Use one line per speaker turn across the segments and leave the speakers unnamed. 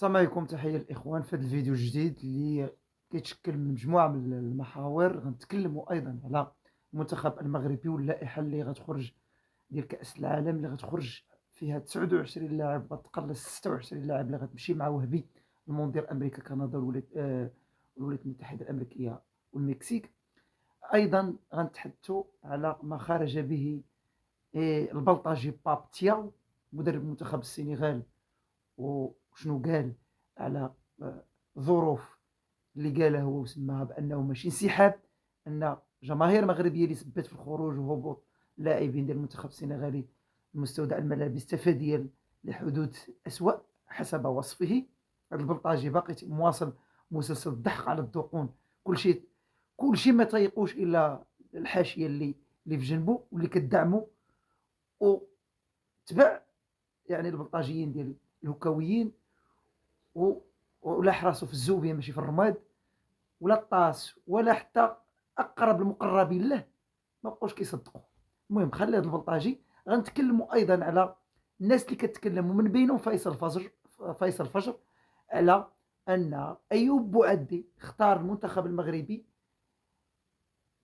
السلام عليكم، تحية الإخوان. في هذا الفيديو الجديد اللي كيتشكل من مجموعة من المحاور غنتكلموا أيضا على المنتخب المغربي واللائحة اللي غتخرج ديال كأس العالم اللي غتخرج فيها 29 لاعب غتقلص 26 لاعب اللي غتمشي مع وهبي المونديال أمريكا كندا والولايات المتحدة الأمريكية والمكسيك. أيضا غنتحدثوا على ما خرج به البلطجي باب تياو مدرب منتخب السنغال، وشنو قال على ظروف اللي قالها هو وسماها بانه ماشي انسحاب، ان جماهير مغربيه اللي سبت في الخروج وهبوط لاعبين ديال المنتخب السنغالي المستودع الملابس تفاديا لحدوث اسوا حسب وصفه. هذا البلطاجي باقي مواصل مسلسل الضحك على الذقون. كل شيء ما طيقوش الا الحاشيه اللي في جنبه واللي كتدعمه وتبع، يعني البلطاجيين ديال الهكاويين، ولا حراسه في الزوبيه ماشي في الرماد، ولا الطاس ولا حتى اقرب المقربين له ما بقوش كيصدقوا. المهم خلي هذا البلطاجي. غنتكلموا ايضا على الناس اللي كتكلموا من بينهم فيصل فجر على ان ايوب بوعدي اختار المنتخب المغربي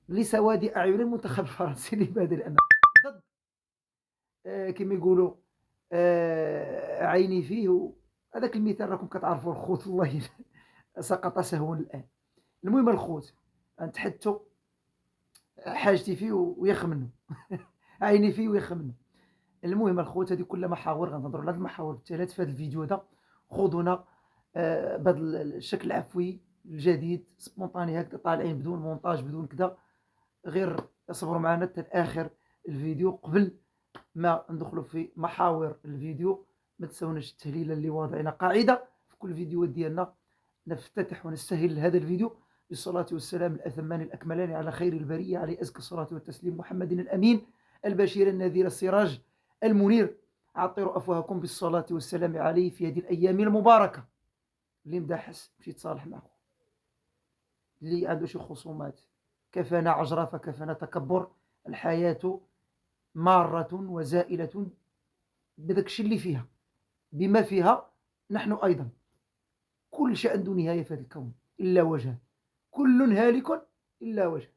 لسواد اعين المنتخب الفرنسي. لماذا؟ لان ضد كما يقولوا عيني فيه. هذاك المثال راكم كتعرفوا، الخوت الله سقط سهوا الان. المهم الخوت غنتحدثوا حاجتي فيه ويخمنوا عيني فيه ويخمنوا. المهم الخوت، هذه كل محاور غنهضروا على هذه المحاور الثلاث في هذا الفيديو هذا. خذونا بهذا الشكل العفوي الجديد سبونطاني هكذا، طالعين بدون مونتاج بدون كذا. غير اصبروا معنا حتى اخر الفيديو. قبل ما ندخلوا في محاور الفيديو ما تنسوناش التهليله اللي واضعين قاعده في كل فيديوهات ديالنا. نفتتح ونستهل هذا الفيديو بالصلاة والسلام الأتمان الأكملان على خير البرية، عليه أزكى الصلاة والتسليم، محمد الأمين البشير النذير السراج المنير. عطروا أفواهكم بالصلاة والسلام عليه في هذه الأيام المباركة. اللي مداحس مشي يتصالح معه، اللي عنده شي خصومات كفانا عجرفة كفانا تكبر. الحياة مارة وزائلة بداك الشيء اللي فيها بما فيها نحن أيضا. كل شيء عنده نهاية في هذا الكون إلا وجهه، كل هالك إلا وجهه.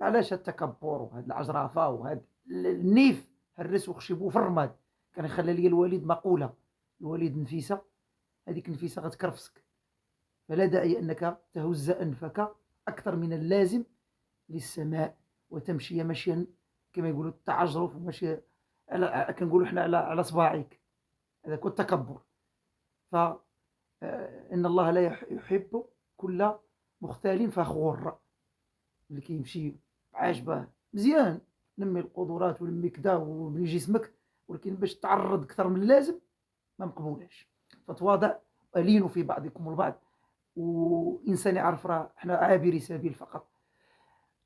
علاش هاد التكبر وهاد العجرفة وهاد النيف هرس وخشبو في الرماد؟ كان يخلي لي الوالد مقولة، الوالد نفيسة، هذيك نفيسة غتكرفسك. فلا داعي أنك تهز أنفك أكثر من اللازم للسماء وتمشي مشيا كما يقولوا التعجرف ومشي كنقولوا حنا على صباعيك. هذا كل التكبر. إن الله لا يحب كل مختال فخور. اللي كيمشي عاجبه مزيان نمي القدرات ونمي كدا وبني جسمك، ولكن باش تعرض اكثر من اللازم ما مقبولاش. فتواضع الينوا في بعضكم البعض، وانسان يعرف راه حنا عابري سبيل فقط.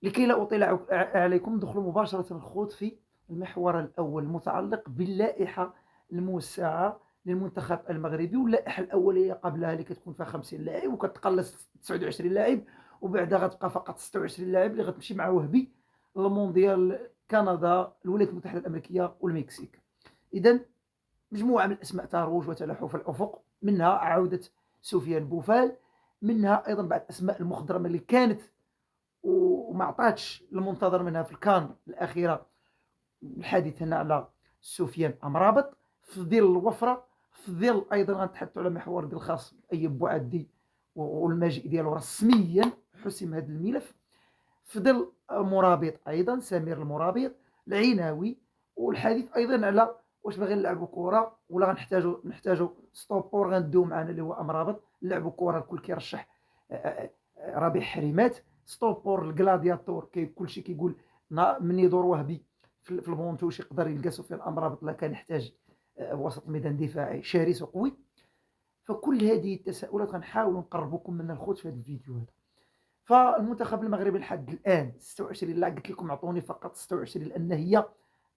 لكي لا اطيل عليكم ندخلوا مباشره الخوض في المحور الاول المتعلق باللائحه الموسعه للمنتخب المغربي. واللائحه الاوليه قبلها اللي كتكون فيها 50 لاعب وكتقلص 29 لاعب، وبعدها غتبقى فقط 26 لاعب اللي غتمشي مع وهبي المونديال كندا الولايات المتحده الامريكيه والمكسيك. اذا مجموعه من الاسماء تروج وتلاح في الافق، منها عوده سفيان بوفال، منها ايضا بعض الاسماء المخضرمه اللي كانت وما عطاتش المنتظر منها في الكان الاخيره. الحديث هنا على سفيان امرابط في ظل الوفره، في ظل ايضا غنتحدثوا على محور ديال الخاص ايوب بوعدي والمجيء ديالو رسميا حسم هذا الملف، في ظل مرابط ايضا سمير المرابط العناوي. والحديث ايضا على واش باغي نلعبوا كره ولا نحتاجوا ستوبور غندوه معنا اللي هو امرابط. نلعبوا كره الكل كيرشح ربيع حريمات، ستوبور الكلادياتور كلشي كيقول من يدور وهبي في البونتوش يقدر يلقى سفيان امرابط لا كان يحتاج وسط ميدان دفاعي شرس وقوي. فكل هذه التساؤلات غنحاولوا نقربوكم من الخوت في هذا الفيديو هذا. فالمنتخب المغربي لحد الان 26 لاعب، قلت لكم اعطوني فقط 26 لان هي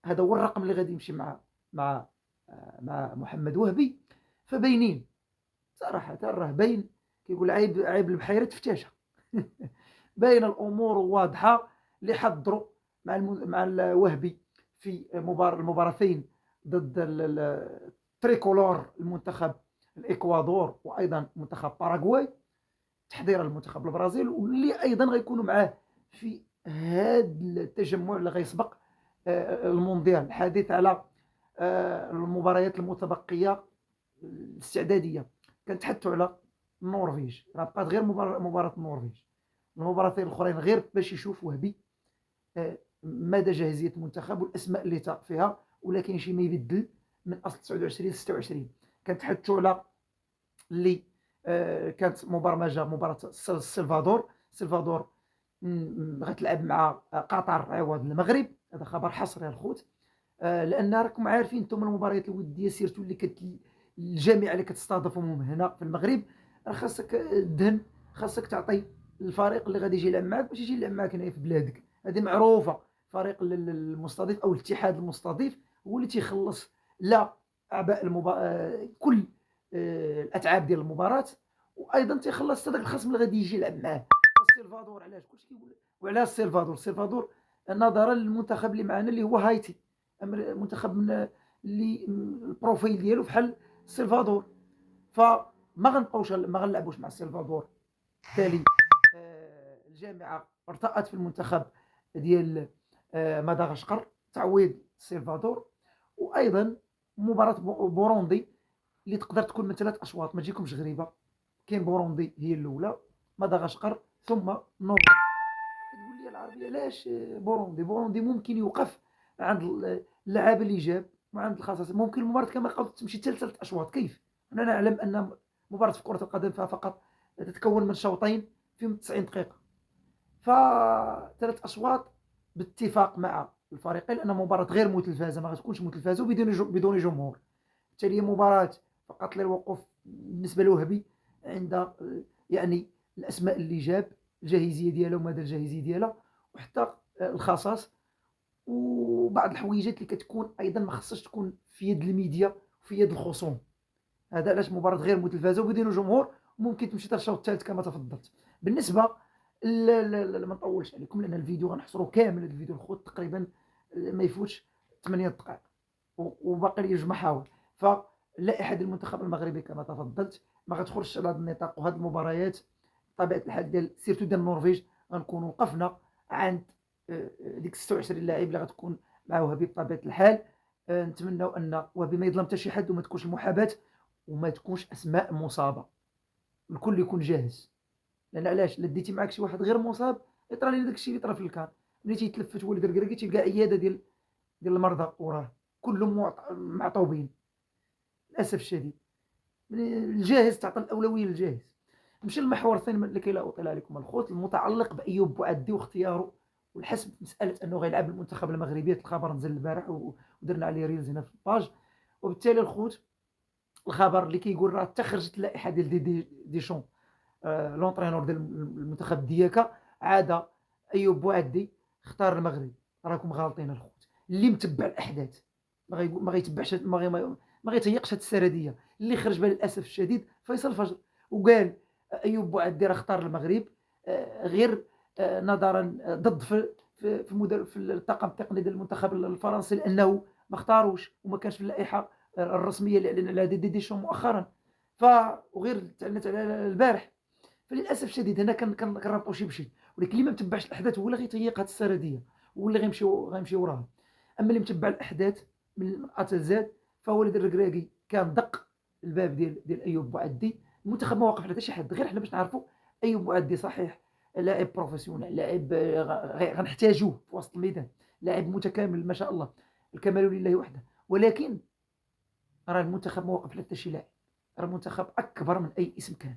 هذا هو الرقم اللي غادي يمشي مع مع محمد وهبي. فباينين صراحه، راه باين كيقول عيب البحيره تفتاشها. باين الامور واضحه. اللي حضروا مع الوهبي في المباراتين ضد التريكولور المنتخب الإكوادور وأيضا منتخب باراغواي تحضيرا للمنتخب البرازيل، واللي أيضا غيكونوا معاه في هذا التجمع اللي غيسبق المونديال. الحديث على المباريات المتبقية الاستعدادية. كنتحدثوا على النرويج، راه بقات غير مباراة النرويج، المباراتين الاخرين غير باش يشوف وهبي مدى جاهزيه المنتخب والاسماء اللي تاق فيها، ولكن شي ما يبدل من اصل 29 ل 26. كنتحدثوا على اللي كانت مبرمجه مباراه السلفادور غتلعب مع قطر عوض المغرب. هذا خبر حصري الخوت، لان راكم عارفين انتم المباريات الوديه سيرتو اللي الجامعه اللي كتستضيفهم هنا في المغرب، راه خاصك الدهن، خاصك تعطي الفريق اللي غادي يجي يلعب معاك باش يجي يلعب معاك هنا في بلادك. هذه معروفه، فريق المستضيف او الاتحاد المستضيف هو اللي تيخلص لا اعباء كل الاتعاب ديال المباراه، وايضا تيخلص هذاك الخصم اللي غادي يجي يلعب معاه. السلفادور علاش كلشي كيقول وعلاش السلفادور نظرا للمنتخب اللي معنا اللي هو هايتي، منتخب من اللي البروفيل ديالو بحال السلفادور، فما غنبقاوش ما غنلعبوش مع السلفادور. بالتالي الجامعه ارتأت في المنتخب ديال مدغشقر تعويض السلفادور. وايضا مباراه بوروندي اللي تقدر تكون من 3 اشواط، ما تجيكمش غريبه. كاين بوروندي هي الاولى، مدغشقر، ثم النرويج. كتقول لي العربيه علاش بوروندي ممكن يوقف عند اللعابه اللي جاب وعند الخصاص، ممكن المباراه كما قلت تمشي حتى 3 اشواط. كيف؟ انا نعلم ان مباراه في كره القدم فيها فقط تتكون من شوطين فيهم 90 دقيقه، ف3 اشواط باتفاق مع الفريقين، لان مباراه غير متلفزه، ما غتكونش متلفزه بدون جمهور. بالتالي مباراه فقط للوقوف بالنسبه لوهبي عند يعني الاسماء اللي جاب، الجاهزيه ديالها ومدى الجاهزيه ديالها، وحتى الخصاص وبعض الحويجات اللي كتكون ايضا ما خصهاش تكون في يد الميديا وفي يد الخصوم. هذا علاش مباراه غير متلفزه وبدون جمهور، ممكن تمشي حتى الشوط الثالث كما تفضلت. بالنسبه ما نطولش عليكم لان الفيديو غنحصروا كامل، الفيديو الخوت تقريبا ما يفوتش 8 دقائق وباقي لي 2 محاور. فلائحه المنتخب المغربي كما تفضلت ما غتخرجش على هذا النطاق، وهذه المباريات بطبيعه الحال ديال سيرتو ديال النرويج غنكونوا وقفنا عند ديك 26 لاعب اللي غتكون مع وهبي بطبيعه الحال. نتمنوا ان وهبي ما يظلم حتى شي حد وما تكونش محاباه وما تكونش اسماء مصابه، الكل يكون جاهز. لان علاش ديتي معاك شي واحد غير مصاب يطرى لي داكشي اللي طرا في الكان، ملي تيتلفت هو الكركركي تلقى عياده ديال المرضى وراه كلهم معطوبين للاسف الشديد. الجاهز تعطى الاولويه للجاهز. نمشي للمحور الثاني لكي لا اطيل عليكم الخوت، المتعلق بايوب بوعدي واختياره والحسب مساله انه غيلعب المنتخب المغربي. الخبر نزل البارح ودرنا عليه ريلز هنا في الباج. وبالتالي الخوت الخبر اللي كيقول راه تخرجت اللائحه ديال ديشون لونطرينور ديال المنتخب دياكا، عاد ايوب بوعدي اختار المغرب. راكم غالطين الخوت، اللي متبع الاحداث ما غيتبعش ما غيتيقش هذه السرديه اللي خرج بها للاسف الشديد فيصل فجر وقال ايوب بوعدي راه اختار المغرب غير نظرا ضد في الطاقم التقني ديال المنتخب الفرنسي، لانه ما اختاروش وما كانش في اللائحه الرسميه اللي اعلن عليها ديشون مؤخرا. وغير تعلنت على البارح. فللاسف الشديد هنا كنربطوا شي بشي، ولكن اللي ما متبعش الاحداث هو اللي غيتيق هذه السرديه، هو اللي غيمشي وراها. اما اللي متبع الاحداث من ا حتى زاد فوليد الركراكي كان دق الباب ديال ايوب بوعدي. المنتخب ما واقف على حتى شي حد، غير حنا باش نعرفوا ايوب بوعدي صحيح لاعب بروفيسيونيل، لاعب غنحتاجوه في وسط الميدان، لاعب متكامل ما شاء الله، الكمال لله وحده، ولكن راه المنتخب ما واقف على حتى شي لاعب، راه المنتخب اكبر من اي اسم كان.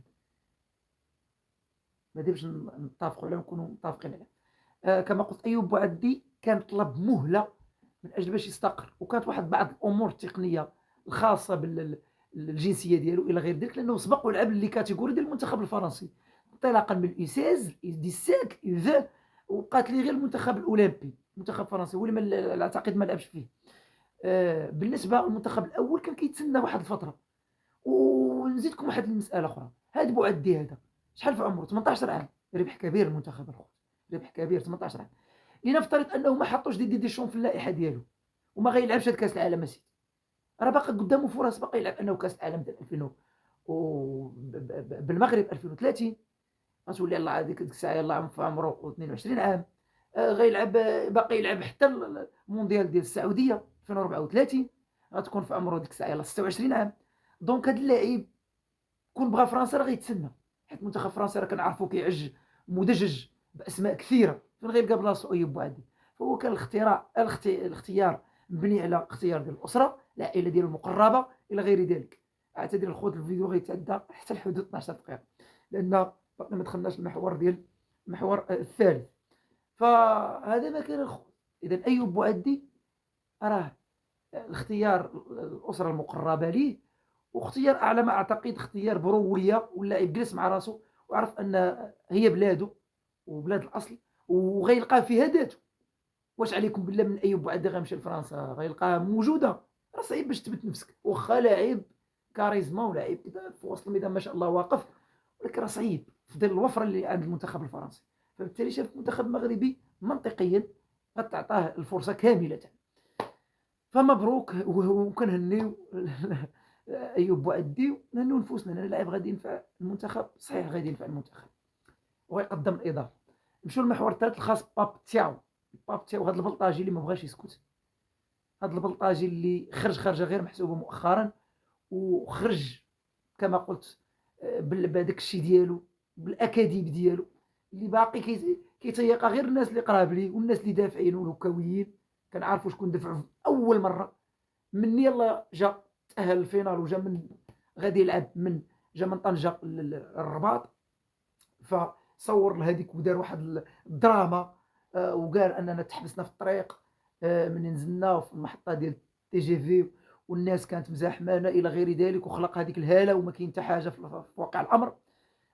ما باش نتفقوا عليه ونكونوا متفقين عليه. كما قلت ايوب بوعدي كان طلب مهله من اجل باش يستقر، وكانت واحد بعض الامور التقنيه الخاصه بالجنسيه ديالو الى غير ذلك، لانه سبق ولعب لي كاتيجوري ديال المنتخب الفرنسي انطلاقا من الايساز 17 20 وبقات لي غير المنتخب الاولمبي. المنتخب الفرنسي هو اللي اعتقد ما لعبش فيه. بالنسبه للمنتخب الاول كان كيتسنى واحد الفتره. ونزيدكم واحد المساله اخرى، هاد بوعدي هذا شحال في عمره؟ 18 عام، ربح كبير المنتخب الخوت، ربح كبير 18 عام. لنفترض انه ما حطوش ديشون في اللائحه ديالو وما غيلعبش هاد كاس العالم اسيدي، راه باقي قدامه فرص، باقي يلعب انه كاس العالم ديال بالمغرب 2030 غتولي يلاه ديك الساعه يلاه في عمره 22 عام. غيلعب، باقي يلعب حتى المونديال ديال السعوديه 2034، غتكون في عمره ديك الساعه يلاه 26 عام. دونك هذا اللاعب كون بغى فرنسا راه غيتسنى، حيت منتخب فرنسا راه كنعرفو كيعج مدجج باسماء كثيره، فين غيلقى بلاصتو ايوب بوعدي. فهو كان الاختيار مبني على اختيار ديال الاسره، العائله ديالو المقربه الى غير ذلك. اعتذر الخوت، الفيديو غيتعدى حتى لحدود 12 دقيقه، لان باقي ما دخلناش المحور ديال المحور الثالث. فهذا ما كان الخوت. اذا ايوب بوعدي راه الاختيار الاسره المقربه ليه، واختيار على ما اعتقد اختيار برووليه، واللاعب جلس مع راسو وعرف ان هي بلاده وبلاد الاصل، وغيلقاه فيها ذاته. واش عليكم بالله من ايوب بوعدي غيمشي لفرنسا غيلقاها موجوده؟ راه صعيب باش تثبت نفسك، واخا لاعب كاريزما ولاعب كذا في وسط الميدان ما شاء الله واقف، ولكن راه صعيب في ظل الوفره اللي عند المنتخب الفرنسي. فبالتالي شاف المنتخب المغربي منطقيا غتعطاه الفرصه كامله. فمبروك وكنهنيو ايوب بوعدي، ونهنيو نفوسنا لان اللاعب غادي ينفع المنتخب، صحيح غادي ينفع المنتخب ويقدم الاضافه. نمشيو للمحور الثالث الخاص باب تياو. باب تياو هذا البلطاجي اللي ما بغاش يسكت، هذا البلطاجي اللي خرج خرجه غير محسوبه مؤخرا، وخرج كما قلت بهذاك الشيء ديالو، بالاكاذيب ديالو اللي باقي كيتيقى غير الناس اللي قراب ليه والناس اللي دافعين والهكاويين. كنعرفوا شكون دفعوا اول مره من يلا جا تاهل الفينال، وجا من غادي يلعب من جا من طنجه للرباط، فصور لهذيك ودار واحد الدراما، وقال اننا تحبسنا في الطريق من نزلنا في المحطه ديال تي جي في، والناس كانت مزاحمانا الى غير ذلك، وخلق هذيك الهاله وما كاين حتى حاجه في واقع الامر.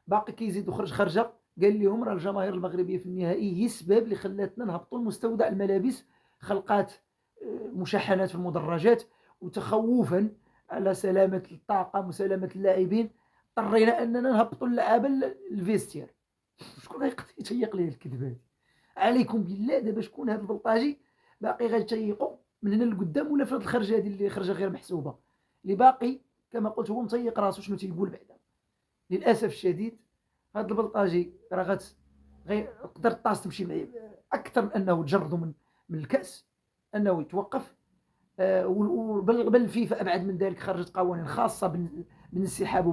باقي كيزيد وخرج خرجه قال لهم راه الجماهير المغربيه في النهائي هي السبب اللي خلاتنا نهبطوا لمستودع الملابس، خلقات مشاحنات في المدرجات وتخوفا على سلامه الطاقم وسلامه اللاعبين، اضطرينا اننا نهبطوا اللعابه للفيستير. شكون غيقدر يتيق ليه الكذبه هذه؟ عليكم بالله دابا شكون هذا البلطاجي باقي غيتيقوا من هنا لقدام، ولا في هذه الخرجه هذه اللي خرجه غير محسوبه، اللي باقي كما قلت هو متيق راسو شنو تيقول بعدا. للاسف الشديد هذا البلطاجي راه تقدر الطاس تمشي معي اكثر من انه تجردوا من الكاس، انه يتوقف. بل الفيفا ابعد من ذلك، خرجت قوانين خاصه بالانسحاب